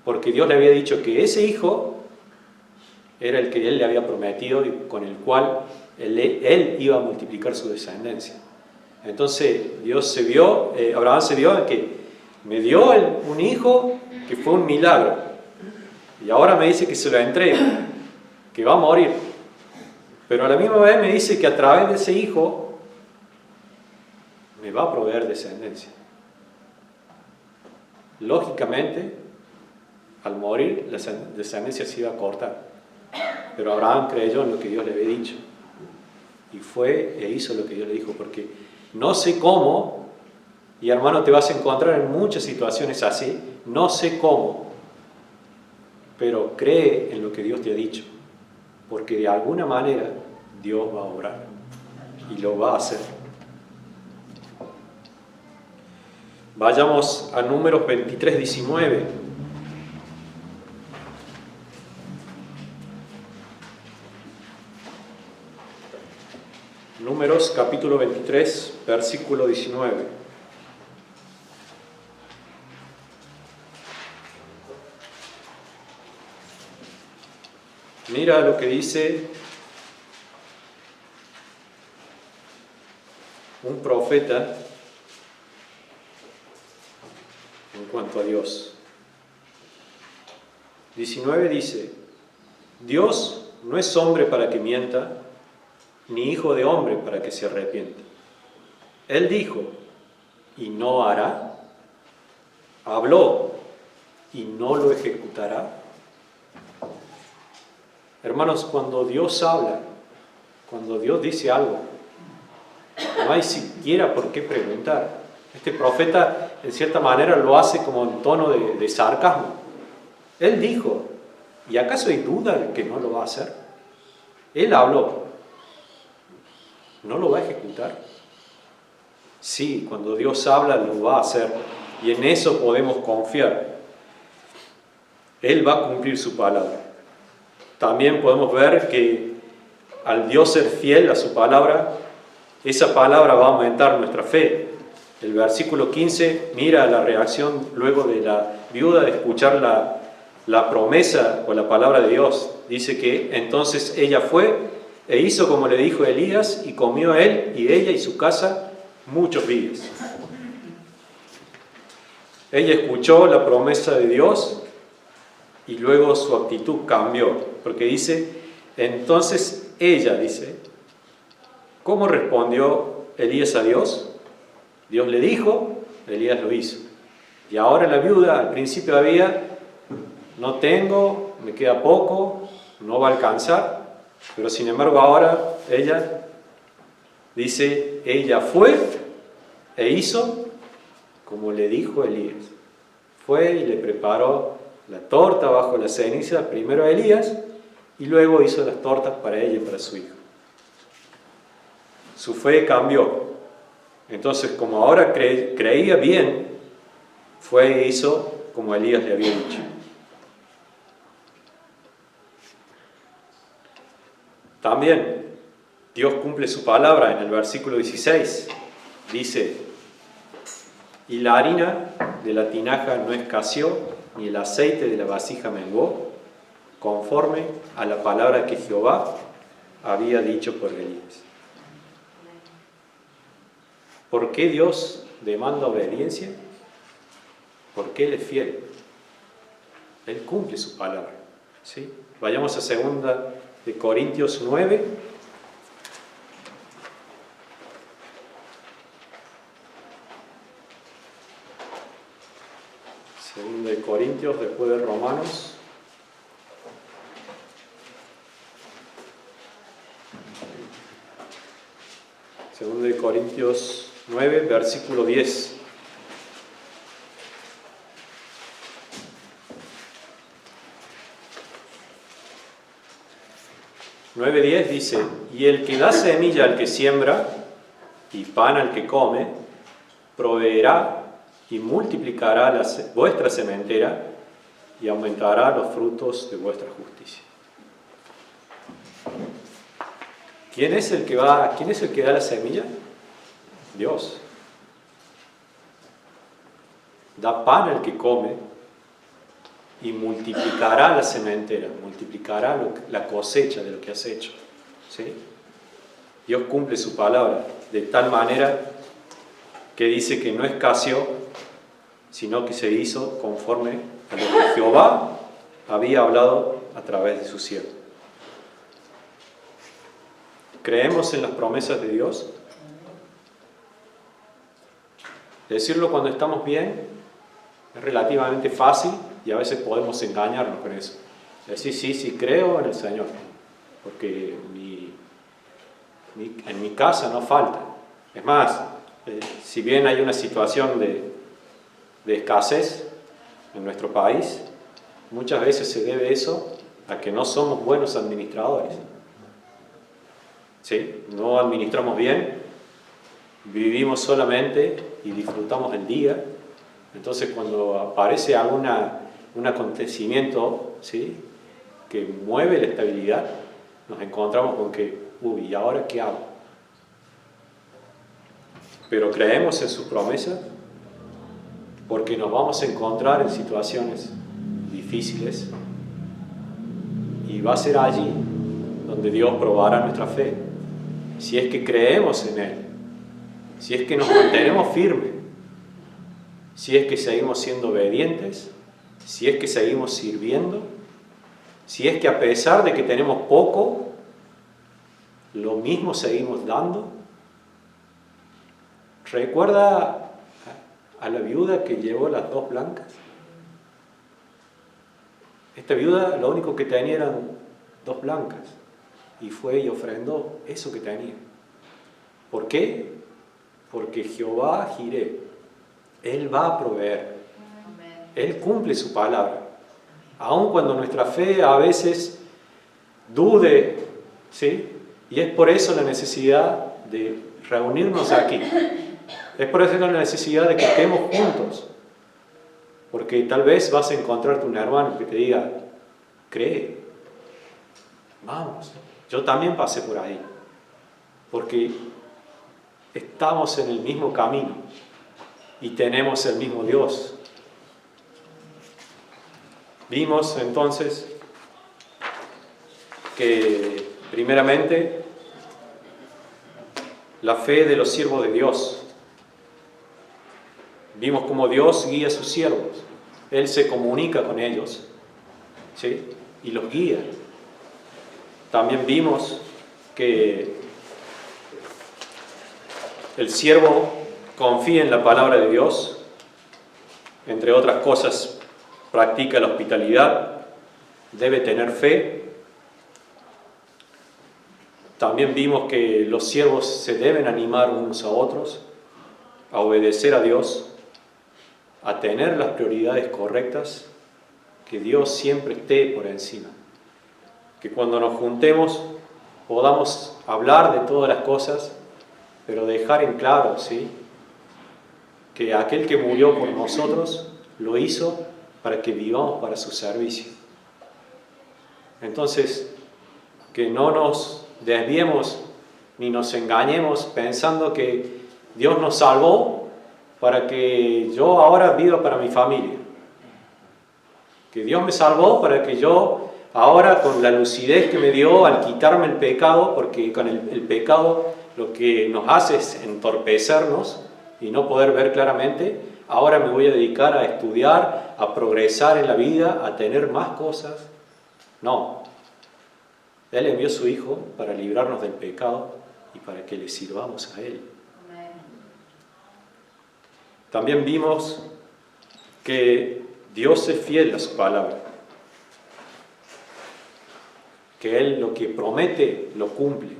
Porque Dios le había dicho que ese hijo era el que Él le había prometido y con el cual Él iba a multiplicar su descendencia. Entonces Abraham se vio en que me dio un hijo que fue un milagro. Y ahora me dice que se lo entrega, que va a morir. Pero a la misma vez me dice que a través de ese hijo me va a proveer descendencia. Lógicamente, al morir, la descendencia se iba a cortar. Pero Abraham creyó en lo que Dios le había dicho. Y fue e hizo lo que Dios le dijo. Porque no sé cómo, y hermano, te vas a encontrar en muchas situaciones así, no sé cómo, pero cree en lo que Dios te ha dicho. Porque de alguna manera Dios va a obrar y lo va a hacer. Vayamos a Números 23, 19. Números capítulo 23, versículo 19. Mira lo que dice un profeta en cuanto a Dios. 19 dice: Dios no es hombre para que mienta, ni hijo de hombre para que se arrepienta. Él dijo, y no hará. Habló, y no lo ejecutará. Hermanos, cuando Dios habla, cuando Dios dice algo, no hay siquiera por qué preguntar. Este profeta, en cierta manera, lo hace como en tono de sarcasmo. Él dijo, ¿y acaso hay duda de que no lo va a hacer? Él habló, ¿no lo va a ejecutar? Sí, cuando Dios habla, lo va a hacer. Y en eso podemos confiar. Él va a cumplir su palabra. También podemos ver que al Dios ser fiel a su palabra, esa palabra va a aumentar nuestra fe. El versículo 15 mira la reacción luego de la viuda de escuchar la promesa o la palabra de Dios. Dice que entonces ella fue e hizo como le dijo Elías, y comió él y ella y su casa muchos días. Ella escuchó la promesa de Dios y luego su actitud cambió, porque dice, entonces ella dice, ¿cómo respondió Elías a Dios? Dios le dijo, Elías lo hizo. Y ahora la viuda, al principio había, no tengo, me queda poco, no va a alcanzar, pero sin embargo ahora ella dice, ella fue e hizo como le dijo Elías. Fue y le preparó la torta bajo la ceniza, primero a Elías, y luego hizo las tortas para ella y para su hijo. Su fe cambió. Entonces, como ahora creía bien, fue e hizo como Elías le había dicho. También Dios cumple su palabra en el versículo 16. Dice, y la harina de la tinaja no escaseó, ni el aceite de la vasija menguó, conforme a la palabra que Jehová había dicho por Elías. ¿Por qué Dios demanda obediencia? Porque Él es fiel. Él cumple su palabra. ¿Sí? Vayamos a 2 de Corintios 9. Segunda de Corintios, después de Romanos. Segunda de Corintios 9, versículo 10. Nueve 10 dice, y el que da semilla al que siembra y pan al que come, proveerá y multiplicará vuestra sementera y aumentará los frutos de vuestra justicia. ¿Quién es el que da la semilla? Dios. da pan al que come y multiplicará la sementera, multiplicará la cosecha de lo que has hecho. ¿Sí? Dios cumple su palabra de tal manera que dice que no escaseó, sino que se hizo conforme a lo que Jehová había hablado a través de su siervo. ¿Creemos en las promesas de Dios? Decirlo cuando estamos bien es relativamente fácil y a veces podemos engañarnos con eso. Decir, sí, creo en el Señor, porque en mi casa no falta. Es más, si bien hay una situación de escasez en nuestro país, muchas veces se debe eso a que no somos buenos administradores. ¿Sí? No administramos bien, vivimos solamente y disfrutamos el día. Entonces cuando aparece un acontecimiento, ¿sí?, que mueve la estabilidad, nos encontramos con que, ¿y ahora qué hago? Pero creemos en sus promesas porque nos vamos a encontrar en situaciones difíciles y va a ser allí donde Dios probará nuestra fe. Si es que creemos en Él, si es que nos mantenemos firmes, si es que seguimos siendo obedientes, si es que seguimos sirviendo, si es que a pesar de que tenemos poco, lo mismo seguimos dando. ¿Recuerda a la viuda que llevó las 2 blancas? Esta viuda lo único que tenía eran 2 blancas y fue y ofrendó eso que tenía. ¿Por qué? Porque Jehová Jireh, Él va a proveer. Él cumple su palabra. Aun cuando nuestra fe a veces dude, ¿sí? Y es por eso la necesidad de reunirnos aquí. Es por eso la necesidad de que estemos juntos. Porque tal vez vas a encontrarte un hermano que te diga, cree, vamos. Yo también pasé por ahí. Porque estamos en el mismo camino y tenemos el mismo Dios. Vimos entonces que primeramente la fe de los siervos de Dios. Vimos cómo Dios guía a sus siervos. Él se comunica con ellos, ¿sí?, y los guía. También vimos que el siervo confía en la palabra de Dios. Entre otras cosas, practica la hospitalidad, debe tener fe. También vimos que los siervos se deben animar unos a otros, a obedecer a Dios, a tener las prioridades correctas, que Dios siempre esté por encima. Que cuando nos juntemos podamos hablar de todas las cosas, pero dejar en claro, ¿sí?, que aquel que murió por nosotros lo hizo para que vivamos para su servicio. Entonces, que no nos desviemos ni nos engañemos pensando que Dios nos salvó para que yo ahora viva para mi familia. Que Dios me salvó para que yo ahora, con la lucidez que me dio al quitarme el pecado, porque con el pecado lo que nos hace es entorpecernos y no poder ver claramente, ahora me voy a dedicar a estudiar, a progresar en la vida, a tener más cosas. No. Él envió a su Hijo para librarnos del pecado y para que le sirvamos a Él. También vimos que Dios es fiel a su palabra, que Él lo que promete lo cumple,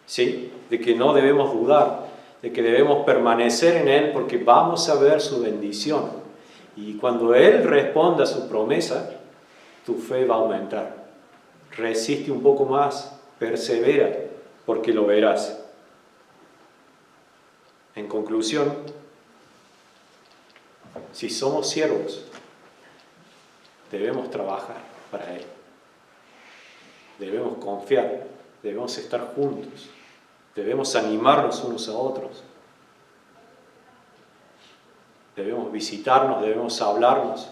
¿sí?, de que no debemos dudar, de que debemos permanecer en Él porque vamos a ver su bendición. Y cuando Él responda a su promesa, tu fe va a aumentar. Resiste un poco más, persevera, porque lo verás. En conclusión, si somos siervos, debemos trabajar para Él. Debemos confiar, debemos estar juntos, debemos animarnos unos a otros. debemos visitarnos, debemos hablarnos.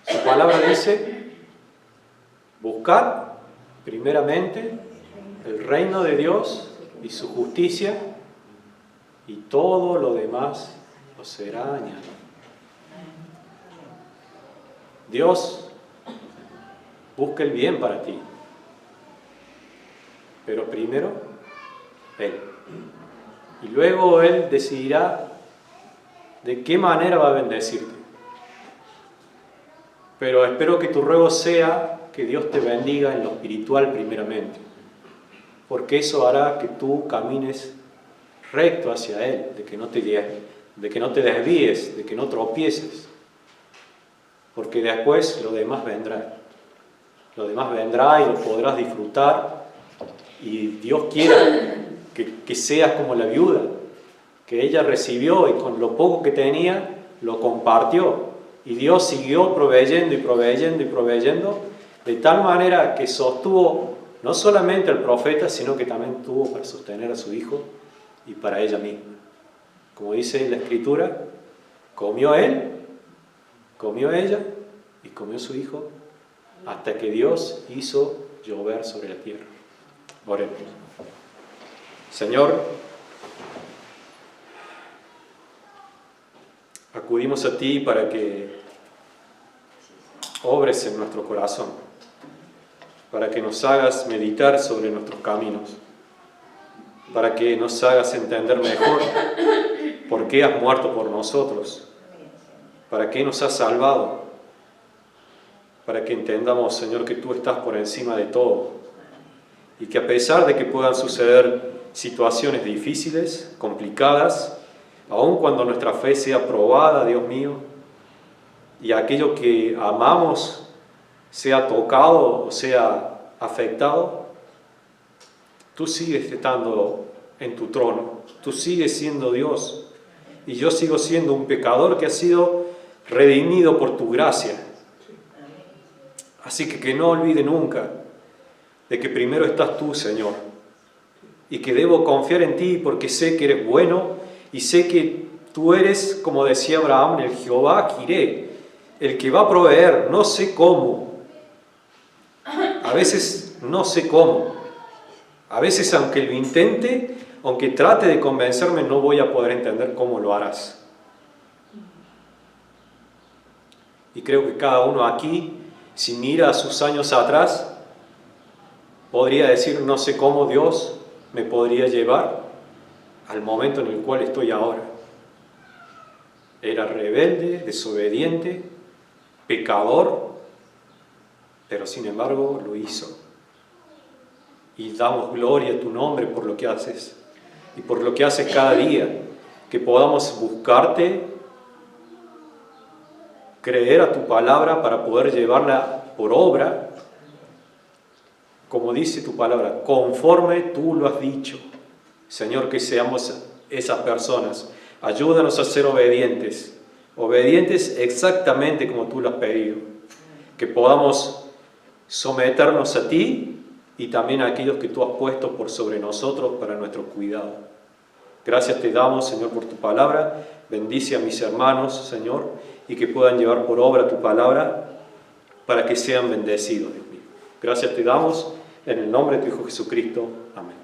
Su palabra dice, buscad primeramente el reino de Dios y su justicia, y todo lo demás os será añadido. Dios busca el bien para ti, pero primero Él. Y luego Él decidirá de qué manera va a bendecirte. Pero espero que tu ruego sea que Dios te bendiga en lo espiritual primeramente, porque eso hará que tú camines recto hacia Él, de que no te desvíes, de que no tropieces, porque después lo demás vendrá. Lo demás vendrá y lo podrás disfrutar, y Dios quiera que seas como la viuda, que ella recibió y con lo poco que tenía lo compartió, y Dios siguió proveyendo y proveyendo y proveyendo, de tal manera que sostuvo no solamente al profeta, sino que también tuvo para sostener a su hijo y para ella misma. Como dice la Escritura, comió él, comió ella y comió su hijo, hasta que Dios hizo llover sobre la tierra. Oremos. Señor, acudimos a ti para que obres en nuestro corazón, para que nos hagas meditar sobre nuestros caminos, para que nos hagas entender mejor por qué has muerto por nosotros, para qué nos has salvado, para que entendamos, Señor, que tú estás por encima de todo y que a pesar de que puedan suceder situaciones difíciles, complicadas, aun cuando nuestra fe sea probada, Dios mío, y aquello que amamos sea tocado o sea afectado, tú sigues estando en tu trono, tú sigues siendo Dios, y yo sigo siendo un pecador que ha sido redimido por tu gracia. Así que no olvide nunca de que primero estás tú, Señor, y que debo confiar en ti porque sé que eres bueno y sé que tú eres, como decía Abraham, el Jehová Jireh, el que va a proveer. No sé cómo, a veces no sé cómo, a veces aunque lo intente, aunque trate de convencerme, no voy a poder entender cómo lo harás. Y creo que cada uno aquí, si mira a sus años atrás, podría decir, no sé cómo Dios me podría llevar al momento en el cual estoy ahora. Era rebelde, desobediente, pecador, pero sin embargo lo hizo. Y damos gloria a tu nombre por lo que haces y por lo que haces cada día, que podamos buscarte, creer a tu palabra para poder llevarla por obra, como dice tu palabra, conforme tú lo has dicho. Señor, que seamos esas personas. Ayúdanos a ser obedientes, obedientes exactamente como tú lo has pedido. Que podamos someternos a ti y también a aquellos que tú has puesto por sobre nosotros para nuestro cuidado. Gracias te damos, Señor, por tu palabra. Bendice a mis hermanos, Señor, y que puedan llevar por obra tu palabra para que sean bendecidos, Dios mío. Gracias te damos en el nombre de tu Hijo Jesucristo. Amén.